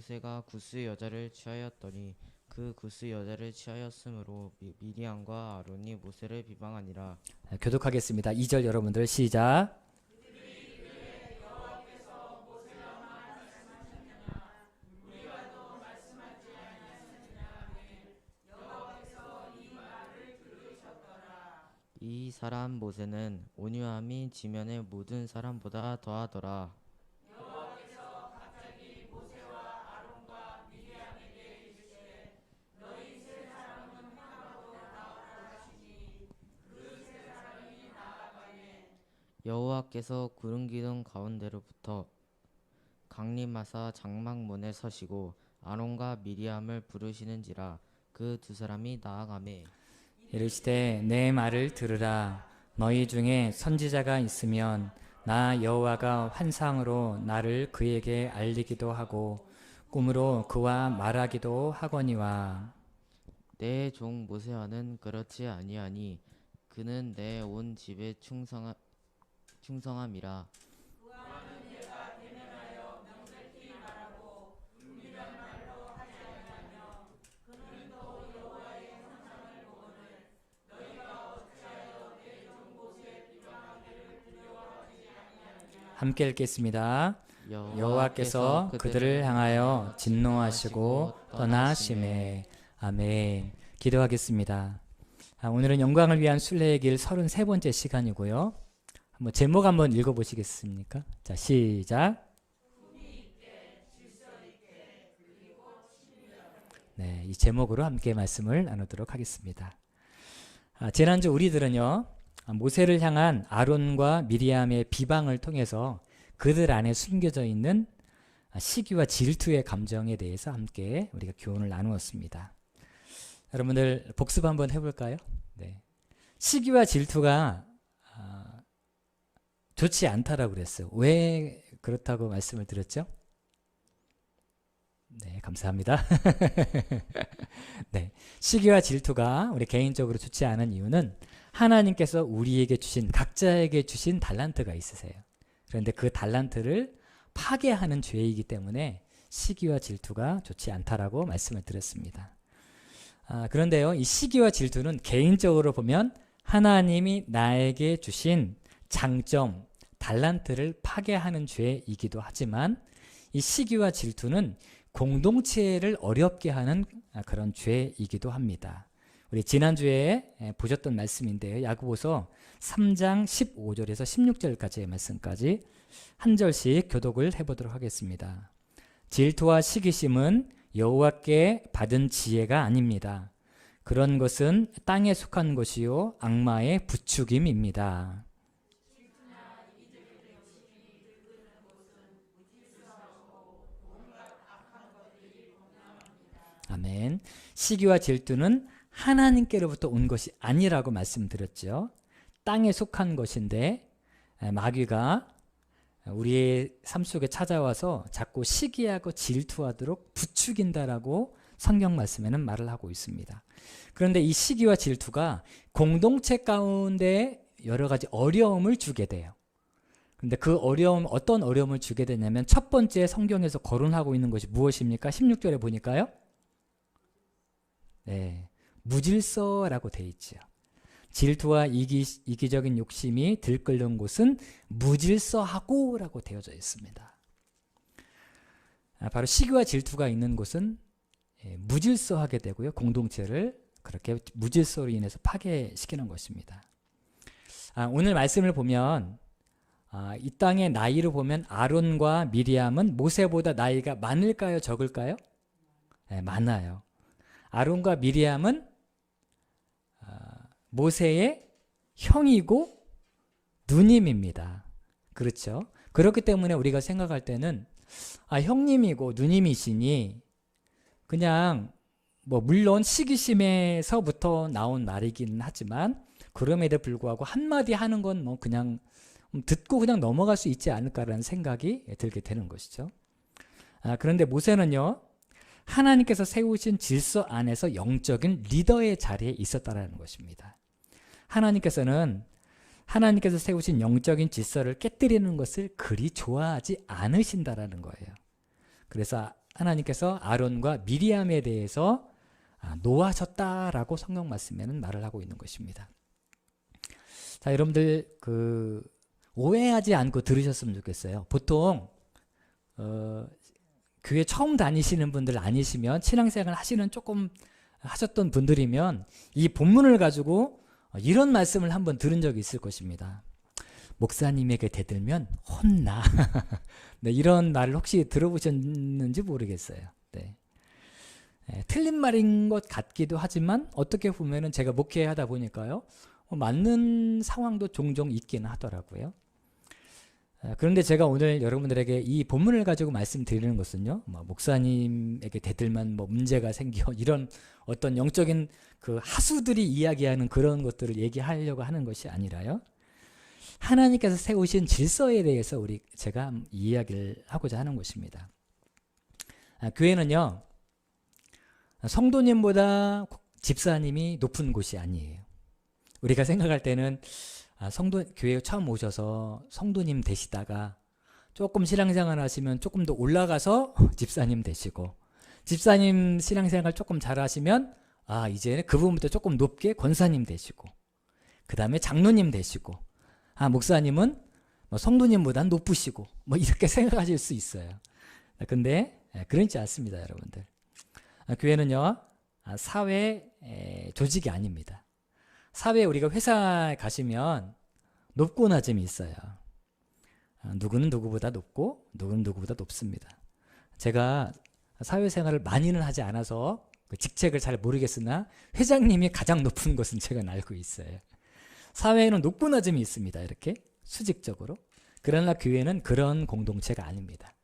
모세가 구스 여자를 취하였더니 그 구스 여자를 취하였으므로 미리암과 아론이 모세를 비방하니라. 교독하겠습니다. 2절 여러분들 시작. 이 사람 모세는 온유함이 지면의 모든 사람보다 더하더라. 여호와께서 구름 기둥 가운데로부터 강림하사 장막문에 서시고 아론과 미리암을 부르시는지라. 그 두 사람이 나아가매 이르시되 내 말을 들으라. 너희 중에 선지자가 있으면 나 여호와가 환상으로 나를 그에게 알리기도 하고 꿈으로 그와 말하기도 하거니와. 내 종 모세와는 그렇지 아니하니 그는 내 온 집에 충성함이라. 함께 읽겠습니다. 여호와께서 그들을 향하여 진노하시고 떠나심에. 아멘. 기도하겠습니다. 오늘은 영광을 위한 순례의 길 33번째 시간이고요. 제목 한번 읽어보시겠습니까? 자, 시작. 네, 이 제목으로 함께 말씀을 나누도록 하겠습니다. 지난주 우리들은요, 모세를 향한 아론과 미리암의 비방을 통해서 그들 안에 숨겨져 있는 시기와 질투의 감정에 대해서 함께 우리가 교훈을 나누었습니다. 여러분들 복습 한번 해볼까요? 네. 시기와 질투가 좋지 않다라고 그랬어요. 왜 그렇다고 말씀을 드렸죠? 네, 감사합니다. 네, 시기와 질투가 우리 개인적으로 좋지 않은 이유는 하나님께서 우리에게 주신, 각자에게 주신 달란트가 있으세요. 그런데 그 달란트를 파괴하는 죄이기 때문에 시기와 질투가 좋지 않다라고 말씀을 드렸습니다. 그런데요, 이 시기와 질투는 개인적으로 보면 하나님이 나에게 주신 장점, 달란트를 파괴하는 죄이기도 하지만 이 시기와 질투는 공동체를 어렵게 하는 그런 죄이기도 합니다. 우리 지난주에 보셨던 말씀인데요. 야고보서 3장 15절에서 16절까지의 말씀까지 한 절씩 교독을 해보도록 하겠습니다. 질투와 시기심은 여호와께 받은 지혜가 아닙니다. 그런 것은 땅에 속한 것이요 악마의 부추김입니다. 아멘. 시기와 질투는 하나님께로부터 온 것이 아니라고 말씀드렸죠. 땅에 속한 것인데 마귀가 우리의 삶 속에 찾아와서 자꾸 시기하고 질투하도록 부추긴다라고 성경 말씀에는 말을 하고 있습니다. 그런데 이 시기와 질투가 공동체 가운데 여러 가지 어려움을 주게 돼요. 근데 그 어려움, 어떤 어려움을 주게 되냐면 첫 번째 성경에서 거론하고 있는 것이 무엇입니까? 16절에 보니까요. 네, 무질서라고 되어 있죠. 질투와 이기적인 욕심이 들끓는 곳은 무질서하고 라고 되어져 있습니다. 바로 시기와 질투가 있는 곳은 무질서하게 되고요. 공동체를 그렇게 무질서로 인해서 파괴시키는 것입니다. 오늘 말씀을 보면 이 땅의 나이로 보면 아론과 미리암은 모세보다 나이가 많을까요? 적을까요? 네, 많아요. 아론과 미리암은 모세의 형이고 누님입니다. 그렇죠? 그렇기 때문에 우리가 생각할 때는 형님이고 누님이시니 그냥 물론 시기심에서부터 나온 말이긴 하지만 그럼에도 불구하고 한마디 하는 건 그냥 듣고 그냥 넘어갈 수 있지 않을까라는 생각이 들게 되는 것이죠. 그런데 모세는요, 하나님께서 세우신 질서 안에서 영적인 리더의 자리에 있었다라는 것입니다. 하나님께서 세우신 영적인 질서를 깨뜨리는 것을 그리 좋아하지 않으신다라는 거예요. 그래서 하나님께서 아론과 미리암에 대해서 노하셨다라고 성경 말씀에는 말을 하고 있는 것입니다. 자, 여러분들 오해하지 않고 들으셨으면 좋겠어요. 보통 교회 처음 다니시는 분들 아니시면, 신앙생활 하시는 조금 하셨던 분들이면 이 본문을 가지고 이런 말씀을 한번 들은 적이 있을 것입니다. 목사님에게 대들면 혼나. 네, 이런 말을 혹시 들어보셨는지 모르겠어요. 네. 틀린 말인 것 같기도 하지만 어떻게 보면은 제가 목회하다 보니까요, 맞는 상황도 종종 있기는 하더라고요. 그런데 제가 오늘 여러분들에게 이 본문을 가지고 말씀드리는 것은요, 목사님에게 대들면 문제가 생겨, 이런 어떤 영적인 하수들이 이야기하는 그런 것들을 얘기하려고 하는 것이 아니라요, 하나님께서 세우신 질서에 대해서 제가 이야기를 하고자 하는 것입니다. 교회는요, 성도님보다 집사님이 높은 곳이 아니에요. 우리가 생각할 때는 교회에 처음 오셔서 성도님 되시다가 조금 신앙생활 하시면 조금 더 올라가서 집사님 되시고, 집사님 신앙생활 조금 잘하시면 이제는 그분부터 조금 높게 권사님 되시고, 그 다음에 장로님 되시고, 목사님은 성도님보다 높으시고, 이렇게 생각하실 수 있어요. 근데 그렇지 않습니다, 여러분들. 교회는요, 사회 조직이 아닙니다. 사회에 우리가 회사에 가시면 높고 낮음이 있어요. 누구는 누구보다 높고 누구는 누구보다 높습니다. 제가 사회생활을 많이는 하지 않아서 그 직책을 잘 모르겠으나 회장님이 가장 높은 것은 제가 알고 있어요. 사회에는 높고 낮음이 있습니다. 이렇게 수직적으로. 그러나 교회는 그런 공동체가 아닙니다.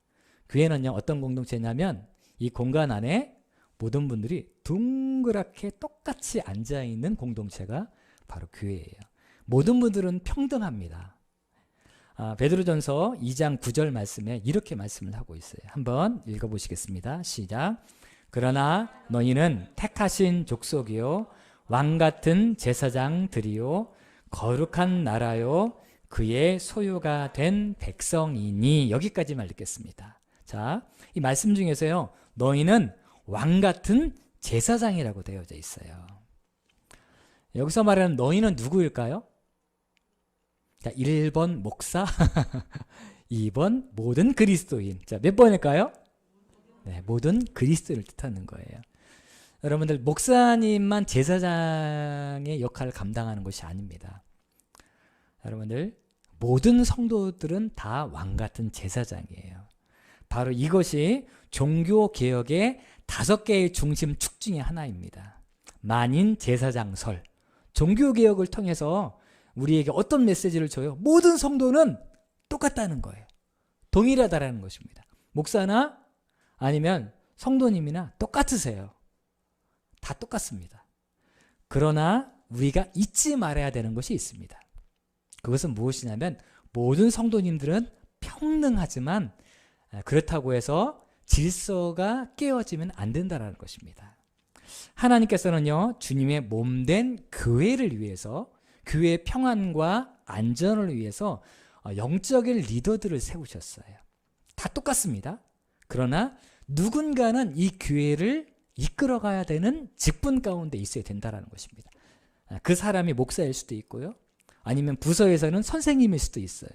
교회는요, 어떤 공동체냐면 이 공간 안에 모든 분들이 둥그랗게 똑같이 앉아있는 공동체가 바로 교회예요. 모든 분들은 평등합니다. 베드로전서 2장 9절 말씀에 이렇게 말씀을 하고 있어요. 한번 읽어보시겠습니다. 시작. 그러나 너희는 택하신 족속이요 왕같은 제사장들이요 거룩한 나라요 그의 소유가 된 백성이니. 여기까지만 읽겠습니다. 자, 이 말씀 중에서요, 너희는 왕같은 제사장이라고 되어져 있어요. 여기서 말하는 너희는 누구일까요? 자, 1번 목사, 2번 모든 그리스도인. 자, 몇 번일까요? 네, 모든 그리스도인을 뜻하는 거예요. 여러분들, 목사님만 제사장의 역할을 감당하는 것이 아닙니다. 여러분들, 모든 성도들은 다 왕같은 제사장이에요. 바로 이것이 종교개혁의 5개의 중심 축 중에 하나입니다. 만인 제사장설. 종교개혁을 통해서 우리에게 어떤 메시지를 줘요? 모든 성도는 똑같다는 거예요. 동일하다라는 것입니다. 목사나 아니면 성도님이나 똑같으세요. 다 똑같습니다. 그러나 우리가 잊지 말아야 되는 것이 있습니다. 그것은 무엇이냐면, 모든 성도님들은 평등하지만 그렇다고 해서 질서가 깨어지면 안 된다는 것입니다. 하나님께서는요, 주님의 몸된 교회를 위해서, 교회의 평안과 안전을 위해서 영적인 리더들을 세우셨어요. 다 똑같습니다. 그러나 누군가는 이 교회를 이끌어가야 되는 직분 가운데 있어야 된다는 것입니다. 그 사람이 목사일 수도 있고요, 아니면 부서에서는 선생님일 수도 있어요.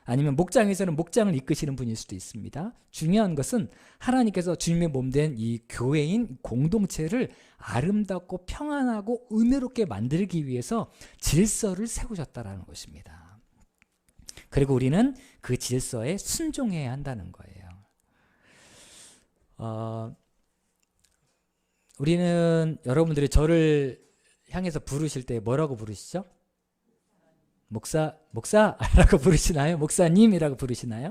아니면 목장에서는 목장을 이끄시는 분일 수도 있습니다. 중요한 것은 하나님께서 주님의 몸된 이 교회인 공동체를 아름답고 평안하고 은혜롭게 만들기 위해서 질서를 세우셨다는 것입니다. 그리고 우리는 그 질서에 순종해야 한다는 거예요. 우리는, 여러분들이 저를 향해서 부르실 때 뭐라고 부르시죠? 목사라고 부르시나요? 목사님이라고 부르시나요?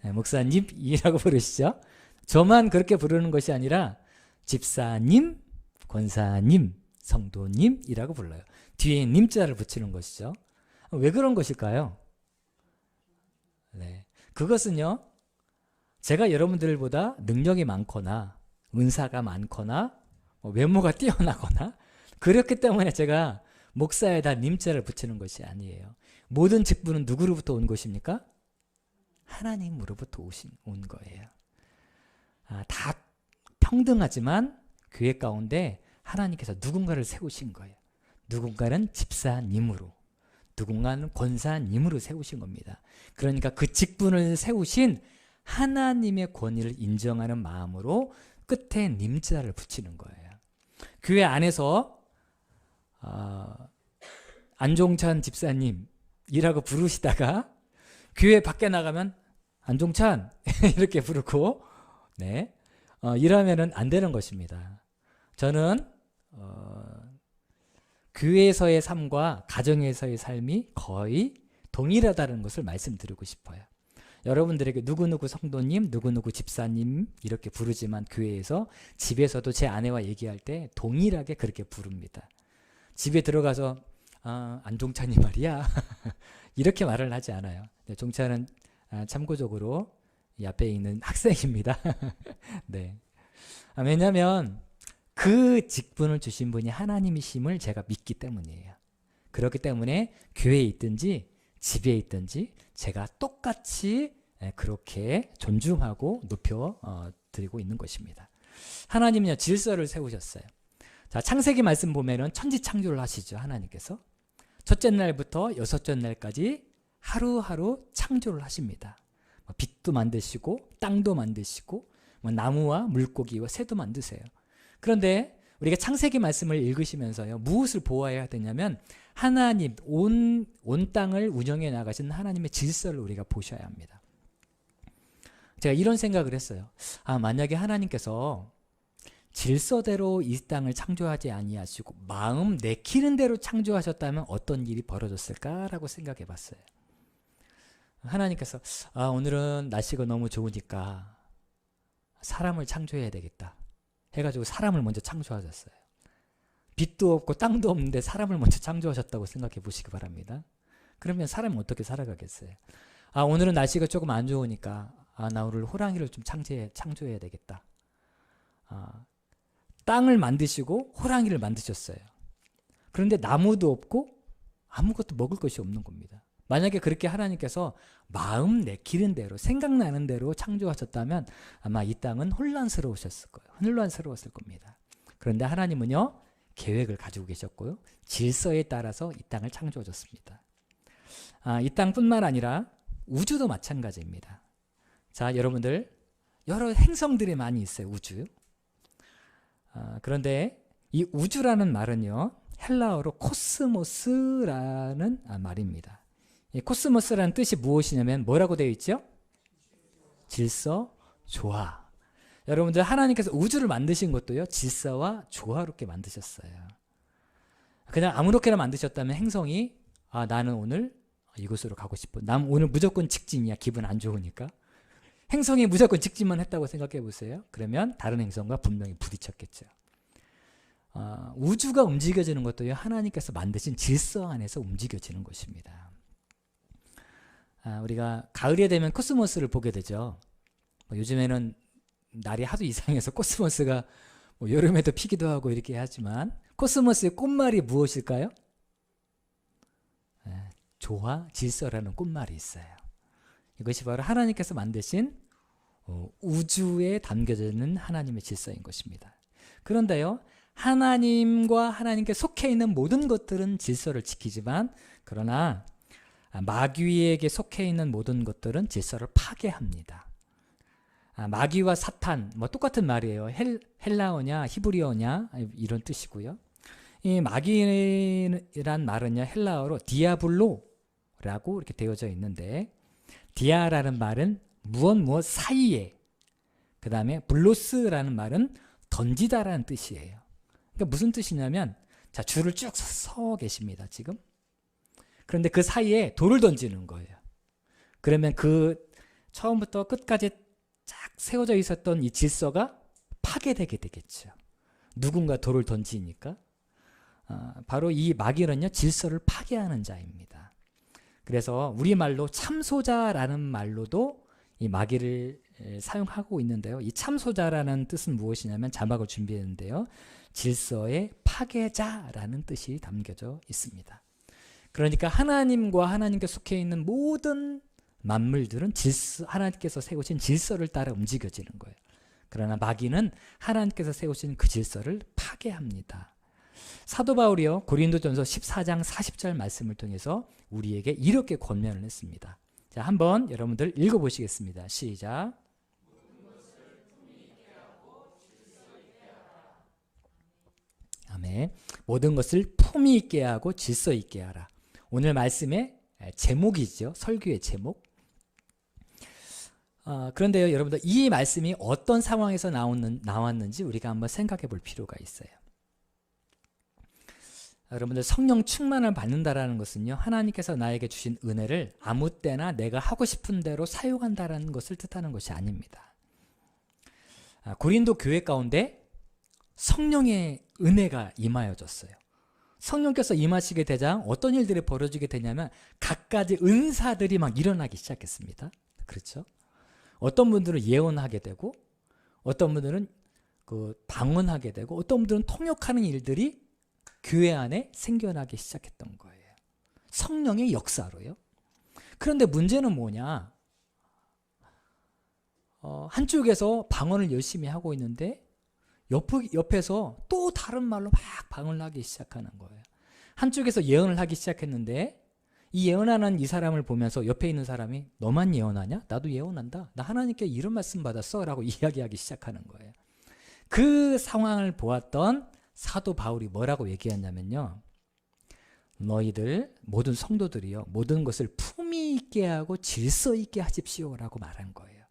네, 목사님이라고 부르시죠. 저만 그렇게 부르는 것이 아니라 집사님, 권사님, 성도님이라고 불러요. 뒤에 님자를 붙이는 것이죠. 왜 그런 것일까요? 네, 그것은요, 제가 여러분들보다 능력이 많거나 은사가 많거나 외모가 뛰어나거나 그렇기 때문에 제가 목사에다 님자를 붙이는 것이 아니에요. 모든 직분은 누구로부터 온 것입니까? 하나님으로부터 온 거예요. 다 평등하지만 교회 가운데 하나님께서 누군가를 세우신 거예요. 누군가는 집사님으로, 누군가는 권사님으로 세우신 겁니다. 그러니까 그 직분을 세우신 하나님의 권위를 인정하는 마음으로 끝에 님자를 붙이는 거예요. 교회 안에서 안종찬 집사님이라고 부르시다가 교회 밖에 나가면 안종찬 이렇게 부르고 네, 이러면은 안 되는 것입니다. 저는 교회에서의 삶과 가정에서의 삶이 거의 동일하다는 것을 말씀드리고 싶어요. 여러분들에게 누구누구 성도님, 누구누구 집사님 이렇게 부르지만 교회에서 집에서도 제 아내와 얘기할 때 동일하게 그렇게 부릅니다. 집에 들어가서 안종찬이 말이야 이렇게 말을 하지 않아요. 네, 종찬은 참고적으로 이 앞에 있는 학생입니다. 네. 왜냐하면 그 직분을 주신 분이 하나님이심을 제가 믿기 때문이에요. 그렇기 때문에 교회에 있든지 집에 있든지 제가 똑같이 그렇게 존중하고 높여 드리고 있는 것입니다. 하나님은요 질서를 세우셨어요. 자, 창세기 말씀 보면은 천지창조를 하시죠. 하나님께서 첫째 날부터 여섯째 날까지 하루하루 창조를 하십니다. 빛도 만드시고 땅도 만드시고 나무와 물고기와 새도 만드세요. 그런데 우리가 창세기 말씀을 읽으시면서요 무엇을 보아야 되냐면 하나님 온 땅을 운영해 나가신 하나님의 질서를 우리가 보셔야 합니다. 제가 이런 생각을 했어요. 만약에 하나님께서 질서대로 이 땅을 창조하지 아니하시고 마음 내키는 대로 창조하셨다면 어떤 일이 벌어졌을까라고 생각해 봤어요. 하나님께서 오늘은 날씨가 너무 좋으니까 사람을 창조해야 되겠다 해가지고 사람을 먼저 창조하셨어요. 빛도 없고 땅도 없는데 사람을 먼저 창조하셨다고 생각해 보시기 바랍니다. 그러면 사람이 어떻게 살아가겠어요? 오늘은 날씨가 조금 안 좋으니까 나 오늘 호랑이를 좀 창조해야 되겠다. 땅을 만드시고 호랑이를 만드셨어요. 그런데 나무도 없고 아무것도 먹을 것이 없는 겁니다. 만약에 그렇게 하나님께서 마음 내키는 대로 생각나는 대로 창조하셨다면 아마 이 땅은 혼란스러우셨을 거예요. 혼란스러웠을 겁니다. 그런데 하나님은요 계획을 가지고 계셨고요 질서에 따라서 이 땅을 창조하셨습니다. 이 땅뿐만 아니라 우주도 마찬가지입니다. 자, 여러분들 여러 행성들이 많이 있어요. 우주. 그런데 이 우주라는 말은요 헬라어로 코스모스라는 말입니다. 이 코스모스라는 뜻이 무엇이냐면 뭐라고 되어 있죠? 질서, 조화. 여러분들 하나님께서 우주를 만드신 것도요 질서와 조화롭게 만드셨어요. 그냥 아무렇게나 만드셨다면 행성이 나는 오늘 이곳으로 가고 싶어. 난 오늘 무조건 직진이야. 기분 안 좋으니까. 행성이 무조건 직진만 했다고 생각해 보세요. 그러면 다른 행성과 분명히 부딪혔겠죠. 우주가 움직여지는 것도요 하나님께서 만드신 질서 안에서 움직여지는 것입니다. 우리가 가을이 되면 코스모스를 보게 되죠. 요즘에는 날이 하도 이상해서 코스모스가 여름에도 피기도 하고 이렇게 하지만 코스모스의 꽃말이 무엇일까요? 조화, 질서라는 꽃말이 있어요. 이것이 바로 하나님께서 만드신 우주에 담겨져 있는 하나님의 질서인 것입니다. 그런데요 하나님과 하나님께 속해 있는 모든 것들은 질서를 지키지만 그러나 마귀에게 속해 있는 모든 것들은 질서를 파괴합니다. 마귀와 사탄 똑같은 말이에요. 헬라어냐 히브리어냐 이런 뜻이고요. 이 마귀란 말은요 헬라어로 디아블로라고 이렇게 되어져 있는데 디아라는 말은 무엇 사이에, 그 다음에 블로스라는 말은 던지다라는 뜻이에요. 그러니까 무슨 뜻이냐면 자 줄을 쭉 서 계십니다 지금. 그런데 그 사이에 돌을 던지는 거예요. 그러면 그 처음부터 끝까지 쫙 세워져 있었던 이 질서가 파괴되게 되겠죠. 누군가 돌을 던지니까. 바로 이 마귀는요 질서를 파괴하는 자입니다. 그래서 우리말로 참소자라는 말로도 이 마귀를 사용하고 있는데요. 이 참소자라는 뜻은 무엇이냐면 자막을 준비했는데요. 질서의 파괴자라는 뜻이 담겨져 있습니다. 그러니까 하나님과 하나님께 속해 있는 모든 만물들은 하나님께서 세우신 질서를 따라 움직여지는 거예요. 그러나 마귀는 하나님께서 세우신 그 질서를 파괴합니다. 사도 바울이요 고린도전서 14장 40절 말씀을 통해서 우리에게 이렇게 권면을 했습니다. 자, 한번 여러분들 읽어보시겠습니다. 시작. 아멘. 모든 것을 품위 있게 하고 질서 있게 하라. 오늘 말씀의 제목이죠. 설교의 제목. 그런데요, 여러분들 이 말씀이 어떤 상황에서 나왔는지 우리가 한번 생각해 볼 필요가 있어요. 여러분들 성령 충만을 받는다라는 것은요, 하나님께서 나에게 주신 은혜를 아무 때나 내가 하고 싶은 대로 사용한다라는 것을 뜻하는 것이 아닙니다. 고린도 교회 가운데 성령의 은혜가 임하여졌어요. 성령께서 임하시게 되자 어떤 일들이 벌어지게 되냐면 갖가지 은사들이 막 일어나기 시작했습니다. 그렇죠? 어떤 분들은 예언하게 되고, 어떤 분들은 방언하게 되고, 어떤 분들은 통역하는 일들이 교회 안에 생겨나기 시작했던 거예요. 성령의 역사로요. 그런데 문제는 뭐냐? 한쪽에서 방언을 열심히 하고 있는데 옆에서 또 다른 말로 막 방언을 하기 시작하는 거예요. 한쪽에서 예언을 하기 시작했는데 이 예언하는 이 사람을 보면서 옆에 있는 사람이 너만 예언하냐? 나도 예언한다. 나 하나님께 이런 말씀 받았어 라고 이야기하기 시작하는 거예요. 그 상황을 보았던 사도 바울이 뭐라고 얘기했냐면요, 너희들 모든 성도들이요 모든 것을 품위 있게 하고 질서 있게 하십시오 라고 말한 거예요.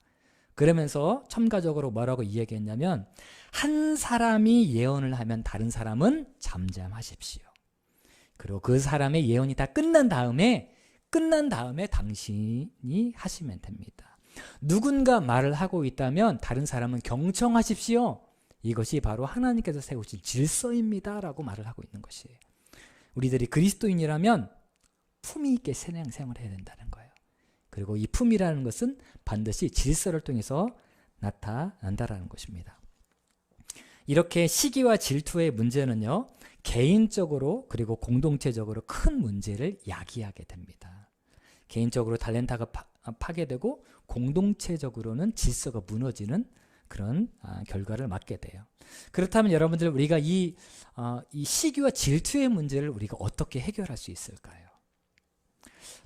그러면서 첨가적으로 뭐라고 이야기했냐면, 한 사람이 예언을 하면 다른 사람은 잠잠하십시오. 그리고 그 사람의 예언이 다 끝난 다음에 당신이 하시면 됩니다. 누군가 말을 하고 있다면 다른 사람은 경청하십시오. 이것이 바로 하나님께서 세우신 질서입니다 라고 말을 하고 있는 것이에요. 우리들이 그리스도인이라면 품위 있게 신앙생활을 해야 된다는 거예요. 그리고 이 품이라는 것은 반드시 질서를 통해서 나타난다라는 것입니다. 이렇게 시기와 질투의 문제는요, 개인적으로 그리고 공동체적으로 큰 문제를 야기하게 됩니다. 개인적으로 탤런트가 파괴되고 공동체적으로는 질서가 무너지는 그런 결과를 맞게 돼요. 그렇다면 여러분들, 우리가 이 시기와 질투의 문제를 우리가 어떻게 해결할 수 있을까요?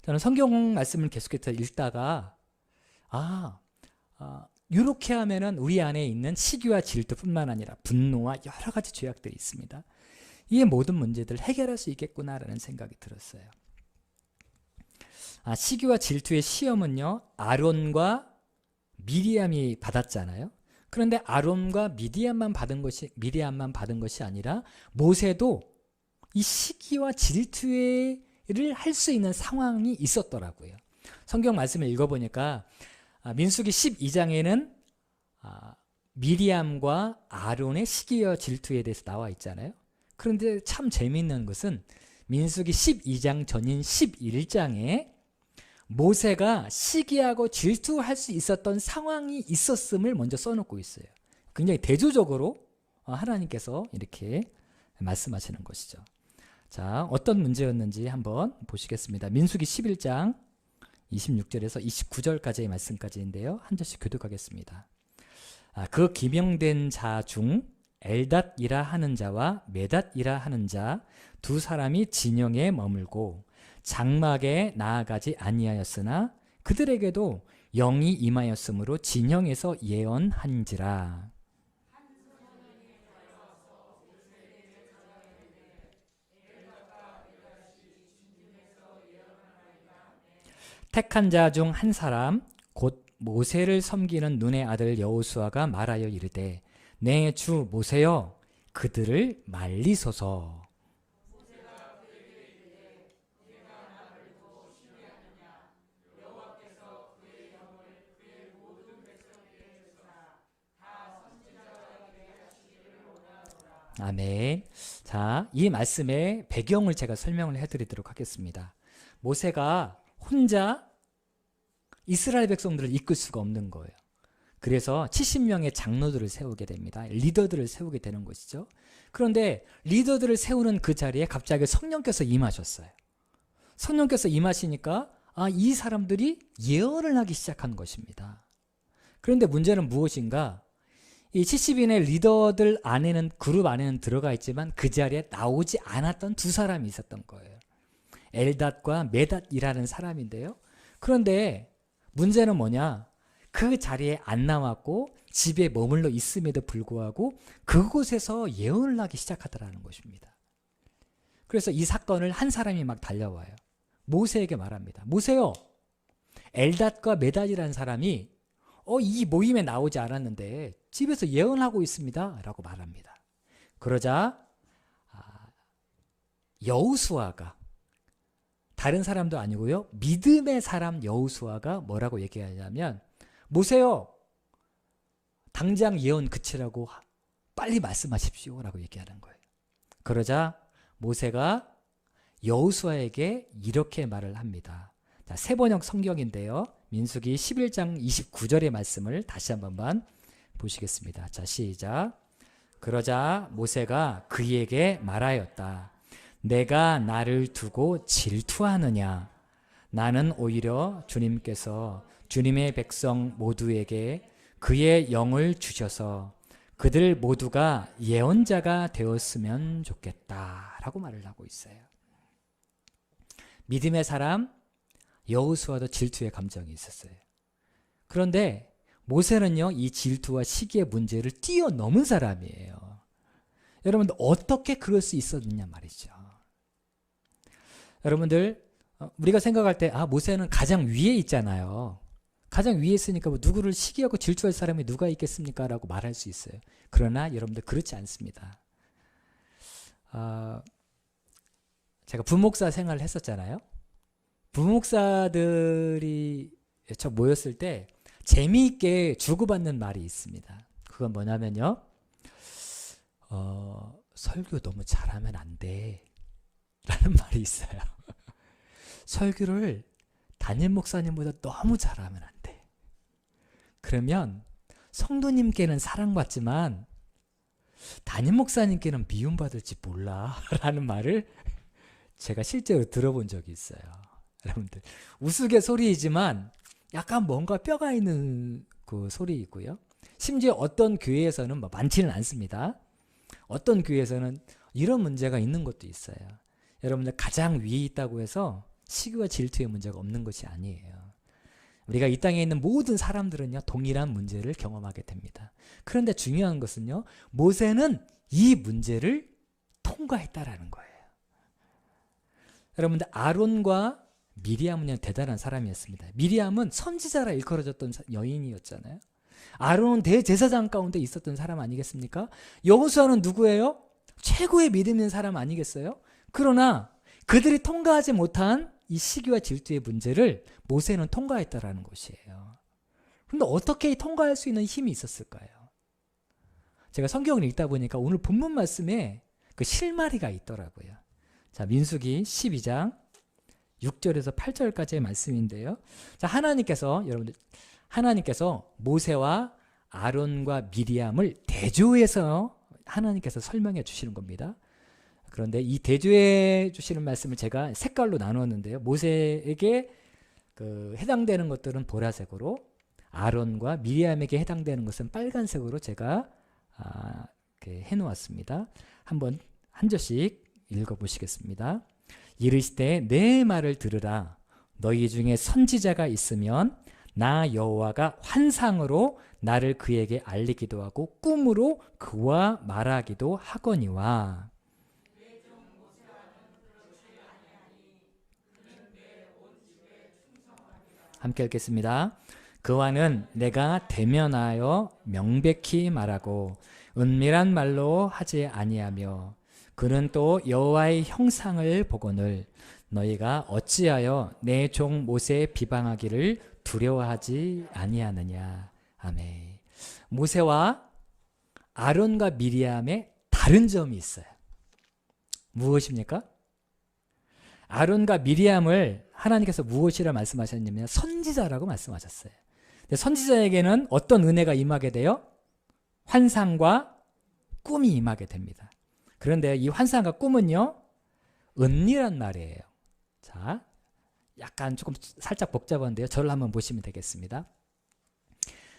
저는 성경 말씀을 계속해서 읽다가 이렇게 하면은 우리 안에 있는 시기와 질투뿐만 아니라 분노와 여러 가지 죄악들이 있습니다. 이 모든 문제들을 해결할 수 있겠구나라는 생각이 들었어요. 시기와 질투의 시험은요, 아론과 미리암이 받았잖아요. 그런데 아론과 미디안만 받은 것이 아니라 모세도 이 시기와 질투를 할 수 있는 상황이 있었더라고요. 성경 말씀을 읽어보니까 민수기 12장에는 미리암과 아론의 시기와 질투에 대해서 나와 있잖아요. 그런데 참 재미있는 것은 민수기 12장 전인 11장에 모세가 시기하고 질투할 수 있었던 상황이 있었음을 먼저 써놓고 있어요. 굉장히 대조적으로 하나님께서 이렇게 말씀하시는 것이죠. 자, 어떤 문제였는지 한번 보시겠습니다. 민수기 11장 26절에서 29절까지의 말씀까지인데요. 한 절씩 교독하겠습니다. 그 기명된 자 중 엘닷이라 하는 자와 메닷이라 하는 자 두 사람이 진영에 머물고 장막에 나아가지 아니하였으나 그들에게도 영이 임하였으므로 진영에서 예언한지라. 택한 자 중 한 사람 곧 모세를 섬기는 눈의 아들 여호수아가 말하여 이르되, 내 주 모세여 그들을 말리소서. 아멘. 자, 이 말씀의 배경을 제가 설명을 해드리도록 하겠습니다. 모세가 혼자 이스라엘 백성들을 이끌 수가 없는 거예요. 그래서 70명의 장로들을 세우게 됩니다. 리더들을 세우게 되는 것이죠. 그런데 리더들을 세우는 그 자리에 갑자기 성령께서 임하셨어요. 성령께서 임하시니까 이 사람들이 예언을 하기 시작한 것입니다. 그런데 문제는 무엇인가? 이 70인의 리더들 안에는, 그룹 안에는 들어가 있지만 그 자리에 나오지 않았던 두 사람이 있었던 거예요. 엘닷과 메닷이라는 사람인데요. 그런데 문제는 뭐냐? 그 자리에 안 나왔고 집에 머물러 있음에도 불구하고 그곳에서 예언을 하기 시작하더라는 것입니다. 그래서 이 사건을 한 사람이 막 달려와요. 모세에게 말합니다. 모세요, 엘닷과 메닷이라는 사람이 이 모임에 나오지 않았는데 집에서 예언하고 있습니다 라고 말합니다. 그러자 여호수아가, 다른 사람도 아니고요, 믿음의 사람 여호수아가 뭐라고 얘기하냐면, 모세요, 당장 예언 그치라고 빨리 말씀하십시오 라고 얘기하는 거예요. 그러자 모세가 여호수아에게 이렇게 말을 합니다. 자, 세번역 성경인데요, 민수기 11장 29절의 말씀을 다시 한 번만 보시겠습니다. 자, 시작. 그러자 모세가 그에게 말하였다. 내가 나를 두고 질투하느냐? 나는 오히려 주님께서 주님의 백성 모두에게 그의 영을 주셔서 그들 모두가 예언자가 되었으면 좋겠다 라고 말을 하고 있어요. 믿음의 사람 여호수아도 질투의 감정이 있었어요. 그런데 모세는요, 이 질투와 시기의 문제를 뛰어넘은 사람이에요. 여러분들, 어떻게 그럴 수 있었느냐 말이죠. 여러분들, 우리가 생각할 때 모세는 가장 위에 있잖아요. 가장 위에 있으니까 뭐 누구를 시기하고 질투할 사람이 누가 있겠습니까? 라고 말할 수 있어요. 그러나 여러분들, 그렇지 않습니다. 제가 부목사 생활을 했었잖아요. 부목사들이 모였을 때 재미있게 주고받는 말이 있습니다. 그건 뭐냐면요, 설교 너무 잘하면 안 돼 라는 말이 있어요. 설교를 담임 목사님보다 너무 잘하면 안 돼. 그러면 성도님께는 사랑받지만 담임 목사님께는 미움받을지 몰라 라는 말을 제가 실제로 들어본 적이 있어요. 여러분들, 우스갯소리이지만 약간 뭔가 뼈가 있는 그 소리이고요. 심지어 어떤 교회에서는 많지는 않습니다. 어떤 교회에서는 이런 문제가 있는 것도 있어요. 여러분들, 가장 위에 있다고 해서 시기와 질투의 문제가 없는 것이 아니에요. 우리가 이 땅에 있는 모든 사람들은요, 동일한 문제를 경험하게 됩니다. 그런데 중요한 것은요, 모세는 이 문제를 통과했다라는 거예요. 여러분들, 아론과 미리암은 대단한 사람이었습니다. 미리암은 선지자라 일컬어졌던 여인이었잖아요. 아론은 대제사장 가운데 있었던 사람 아니겠습니까? 여호수아는 누구예요? 최고의 믿음 있는 사람 아니겠어요? 그러나 그들이 통과하지 못한 이 시기와 질투의 문제를 모세는 통과했다라는 것이에요. 그런데 어떻게 통과할 수 있는 힘이 있었을까요? 제가 성경을 읽다 보니까 오늘 본문 말씀에 그 실마리가 있더라고요. 자, 민수기 12장 6절에서 8절까지의 말씀인데요. 자, 하나님께서 모세와 아론과 미리암을 대조해서 하나님께서 설명해 주시는 겁니다. 그런데 이 대조해 주시는 말씀을 제가 색깔로 나누었는데요. 모세에게 해당되는 것들은 보라색으로, 아론과 미리암에게 해당되는 것은 빨간색으로 제가 해놓았습니다. 한번 한 절씩 읽어보시겠습니다. 이르시되 내 말을 들으라. 너희 중에 선지자가 있으면 나 여호와가 환상으로 나를 그에게 알리기도 하고 꿈으로 그와 말하기도 하거니와. 함께 읽겠습니다. 그와는 내가 대면하여 명백히 말하고 은밀한 말로 하지 아니하며 그는 또 여호와의 형상을 보거늘 너희가 어찌하여 내 종 모세의 비방하기를 두려워하지 아니하느냐. 아멘. 모세와 아론과 미리암의 다른 점이 있어요. 무엇입니까? 아론과 미리암을 하나님께서 무엇이라 말씀하셨냐면 선지자라고 말씀하셨어요. 근데 선지자에게는 어떤 은혜가 임하게 돼요? 환상과 꿈이 임하게 됩니다. 그런데 이 환상과 꿈은요, 은밀한 말이에요. 자, 약간 조금 살짝 복잡한데요. 저를 한번 보시면 되겠습니다.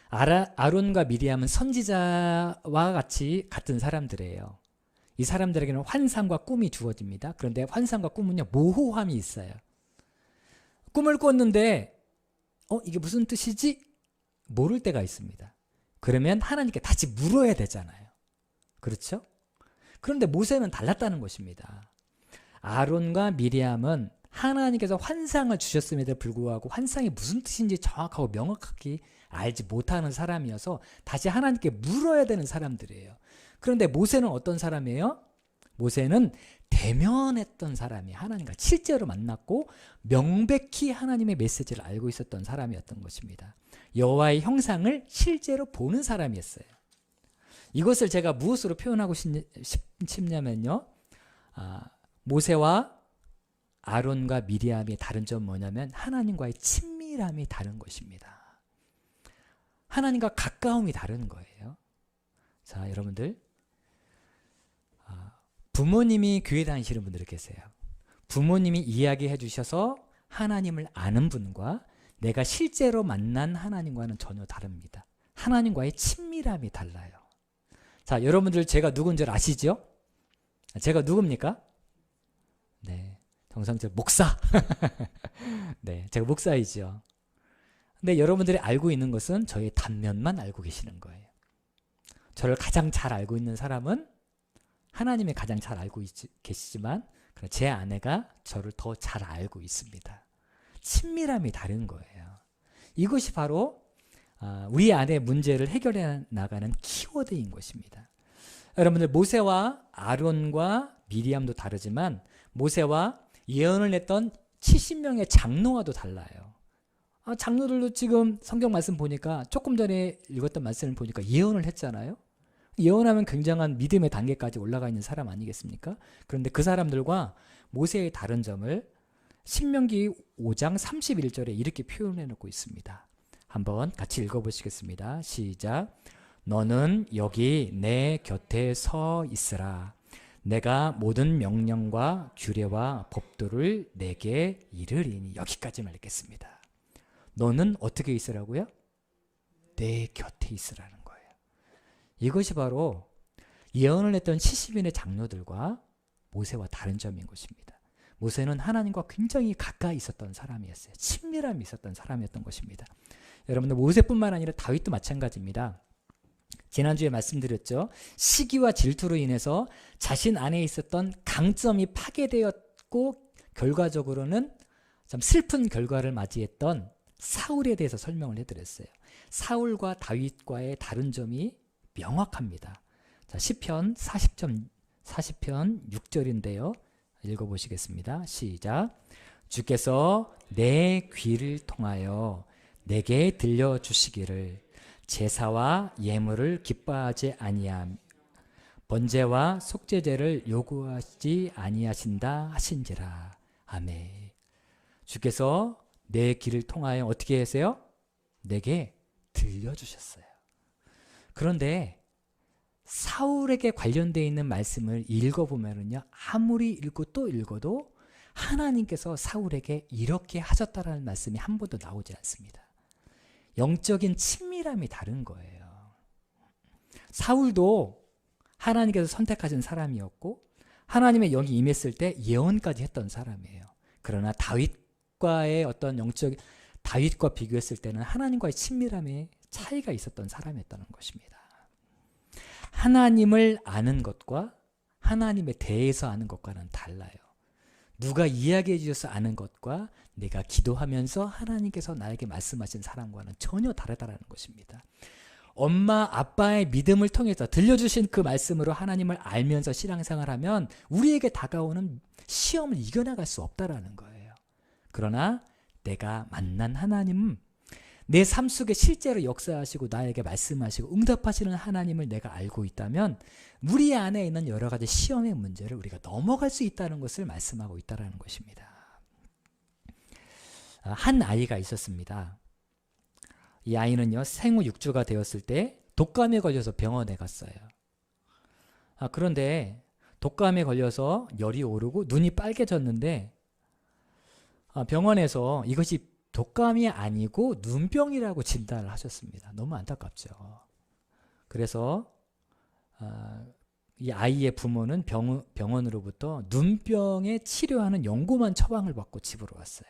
아론과 미리암은 선지자와 같은 사람들이에요. 이 사람들에게는 환상과 꿈이 주어집니다. 그런데 환상과 꿈은요, 모호함이 있어요. 꿈을 꿨는데 이게 무슨 뜻이지? 모를 때가 있습니다. 그러면 하나님께 다시 물어야 되잖아요. 그렇죠? 그런데 모세는 달랐다는 것입니다. 아론과 미리암은 하나님께서 환상을 주셨음에도 불구하고 환상이 무슨 뜻인지 정확하고 명확하게 알지 못하는 사람이어서 다시 하나님께 물어야 되는 사람들이에요. 그런데 모세는 어떤 사람이에요? 모세는 대면했던 사람이에요. 하나님과 실제로 만났고 명백히 하나님의 메시지를 알고 있었던 사람이었던 것입니다. 여호와의 형상을 실제로 보는 사람이었어요. 이것을 제가 무엇으로 표현하고 싶냐면요. 모세와 아론과 미리암의 다른 점은 뭐냐면 하나님과의 친밀함이 다른 것입니다. 하나님과 가까움이 다른 거예요. 자, 여러분들, 부모님이 교회 다니시는 분들이 계세요. 부모님이 이야기해 주셔서 하나님을 아는 분과 내가 실제로 만난 하나님과는 전혀 다릅니다. 하나님과의 친밀함이 달라요. 자, 여러분들 제가 누군지 아시죠? 제가 누굽니까? 네, 정상적 목사. 네, 제가 목사이죠. 근데 여러분들이 알고 있는 것은 저의 단면만 알고 계시는 거예요. 저를 가장 잘 알고 있는 사람은 하나님이 가장 잘 알고 계시지만 제 아내가 저를 더 잘 알고 있습니다. 친밀함이 다른 거예요. 이것이 바로 우리 안의 문제를 해결해 나가는 키워드인 것입니다. 여러분들, 모세와 아론과 미리암도 다르지만 모세와 예언을 냈던 70명의 장로와도 달라요. 장로들도 지금 성경 말씀 보니까 조금 전에 읽었던 말씀을 보니까 예언을 했잖아요. 예언하면 굉장한 믿음의 단계까지 올라가 있는 사람 아니겠습니까? 그런데 그 사람들과 모세의 다른 점을 신명기 5장 31절에 이렇게 표현해 놓고 있습니다. 한번 같이 읽어보시겠습니다. 시작. 너는 여기 내 곁에 서 있으라. 내가 모든 명령과 규례와 법도를 내게 이르리니. 여기까지만 읽겠습니다. 너는 어떻게 있으라고요? 내 곁에 있으라는 거예요. 이것이 바로 예언을 했던 70인의 장로들과 모세와 다른 점인 것입니다. 모세는 하나님과 굉장히 가까이 있었던 사람이었어요. 친밀함이 있었던 사람이었던 것입니다. 여러분들, 모세뿐만 아니라 다윗도 마찬가지입니다. 지난주에 말씀드렸죠. 시기와 질투로 인해서 자신 안에 있었던 강점이 파괴되었고 결과적으로는 참 슬픈 결과를 맞이했던 사울에 대해서 설명을 해드렸어요. 사울과 다윗과의 다른 점이 명확합니다. 자, 시편 40편 6절인데요. 읽어보시겠습니다. 시작. 주께서 내 귀를 통하여 내게 들려주시기를 제사와 예물을 기뻐하지 아니함 번제와 속죄제를 요구하지 아니하신다 하신지라. 아멘. 주께서 내 귀를 통하여 어떻게 하세요? 내게 들려주셨어요. 그런데 사울에게 관련되어 있는 말씀을 읽어보면요, 아무리 읽고 또 읽어도 하나님께서 사울에게 이렇게 하셨다라는 말씀이 한 번도 나오지 않습니다. 영적인 친밀함이 다른 거예요. 사울도 하나님께서 선택하신 사람이었고 하나님의 영이 임했을 때 예언까지 했던 사람이에요. 그러나 다윗과의 어떤 다윗과 비교했을 때는 하나님과의 친밀함에 차이가 있었던 사람이었다는 것입니다. 하나님을 아는 것과 하나님에 대해서 아는 것과는 달라요. 누가 이야기해 주셔서 아는 것과 내가 기도하면서 하나님께서 나에게 말씀하신 사람과는 전혀 다르다는 것입니다. 엄마, 아빠의 믿음을 통해서 들려주신 그 말씀으로 하나님을 알면서 신앙생활을 하면 우리에게 다가오는 시험을 이겨나갈 수 없다라는 거예요. 그러나 내가 만난 하나님은 내 삶 속에 실제로 역사하시고 나에게 말씀하시고 응답하시는 하나님을 내가 알고 있다면 우리 안에 있는 여러 가지 시험의 문제를 우리가 넘어갈 수 있다는 것을 말씀하고 있다는 것입니다. 한 아이가 있었습니다. 이 아이는요, 생후 6주가 되었을 때 독감에 걸려서 병원에 갔어요. 그런데 독감에 걸려서 열이 오르고 눈이 빨개졌는데 병원에서 이것이 독감이 아니고 눈병이라고 진단을 하셨습니다. 너무 안타깝죠. 그래서 이 아이의 부모는 병원으로부터 눈병에 치료하는 연고만 처방을 받고 집으로 왔어요.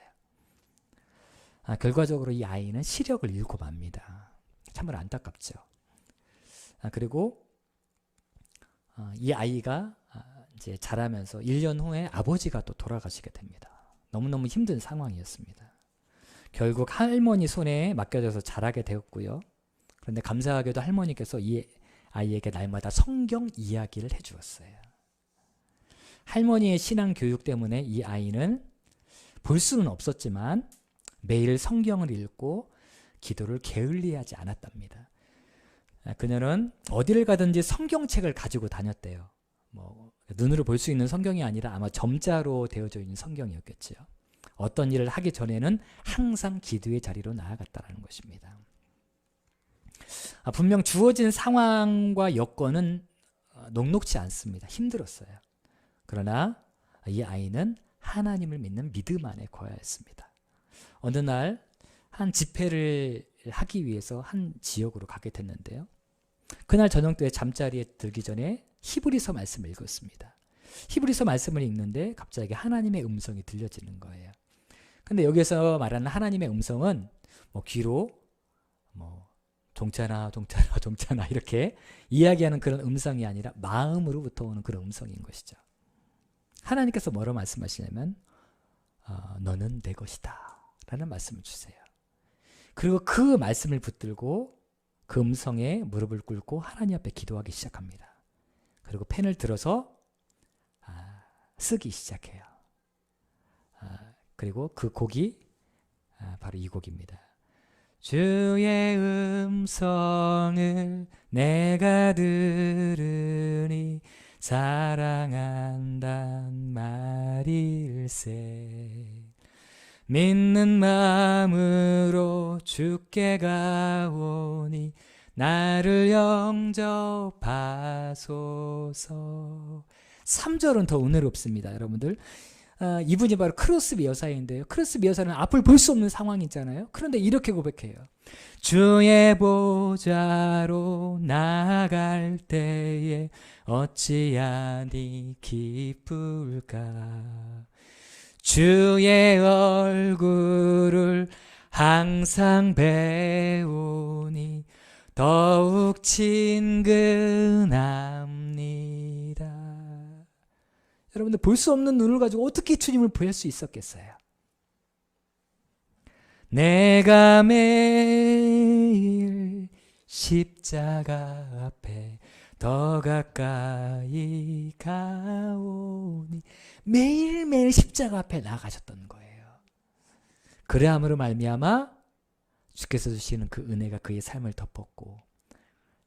결과적으로 이 아이는 시력을 잃고 맙니다. 참으로 안타깝죠. 그리고 이 아이가 이제 자라면서 1년 후에 아버지가 또 돌아가시게 됩니다. 너무너무 힘든 상황이었습니다. 결국 할머니 손에 맡겨져서 자라게 되었고요. 그런데 감사하게도 할머니께서 이 아이에게 날마다 성경 이야기를 해주었어요. 할머니의 신앙 교육 때문에 이 아이는 볼 수는 없었지만 매일 성경을 읽고 기도를 게을리하지 않았답니다. 그녀는 어디를 가든지 성경책을 가지고 다녔대요. 눈으로 볼 수 있는 성경이 아니라 아마 점자로 되어져 있는 성경이었겠죠. 어떤 일을 하기 전에는 항상 기도의 자리로 나아갔다는 것입니다. 분명 주어진 상황과 여건은 녹록지 않습니다. 힘들었어요. 그러나 이 아이는 하나님을 믿는 믿음 안에 거하였습니다. 어느 날 한 집회를 하기 위해서 한 지역으로 가게 됐는데요. 그날 저녁 때 잠자리에 들기 전에 히브리서 말씀을 읽었습니다. 히브리서 말씀을 읽는데 갑자기 하나님의 음성이 들려지는 거예요. 근데 여기서 말하는 하나님의 음성은 귀로 종자나 이렇게 이야기하는 그런 음성이 아니라 마음으로부터 오는 그런 음성인 것이죠. 하나님께서 뭐라고 말씀하시냐면 너는 내 것이다 라는 말씀을 주세요. 그리고 그 말씀을 붙들고 그 음성에 무릎을 꿇고 하나님 앞에 기도하기 시작합니다. 그리고 펜을 들어서 쓰기 시작해요. 그리고 그 곡이 바로 이 곡입니다. 주의 음성을 내가 들으니 사랑한단 말일세. 믿는 마음으로 주께 가오니 나를 영접하소서. 3절은 더 은혜롭습니다. 여러분들, 이분이 바로 크로스비 여사인데요. 크로스비 여사는 앞을 볼 수 없는 상황이 있잖아요. 그런데 이렇게 고백해요. 주의 보좌로 나아갈 때에 어찌하니 기쁠까. 주의 얼굴을 항상 배우니 더욱 친근합니다. 여러분들, 볼 수 없는 눈을 가지고 어떻게 주님을 볼 수 있었겠어요? 내가 매일 십자가 앞에 더 가까이 가오니. 매일매일 십자가 앞에 나가셨던 거예요. 그래함으로 말미암아 주께서 주시는 그 은혜가 그의 삶을 덮었고,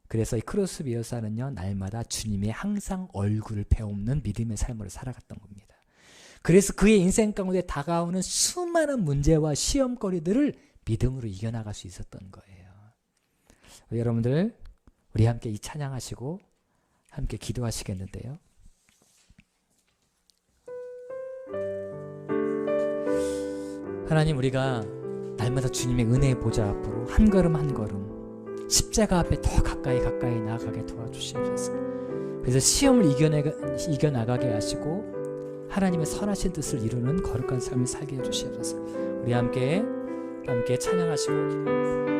그래서 이 크로스비 여사는요, 날마다 주님의 항상 얼굴을 배우는 믿음의 삶으로 살아갔던 겁니다. 그래서 그의 인생 가운데 다가오는 수많은 문제와 시험거리들을 믿음으로 이겨나갈 수 있었던 거예요. 여러분들, 우리 함께 이 찬양하시고 함께 기도하시겠는데요. 하나님, 우리가 날마다 주님의 은혜의 보좌 앞으로 한 걸음 한 걸음 십자가 앞에 더 가까이 나아가게 도와주시옵소서. 그래서 시험을 이겨나가게 하시고 하나님의 선하신 뜻을 이루는 거룩한 삶을 살게 해주시옵소서. 우리 함께 찬양하시고 기도하겠습니다.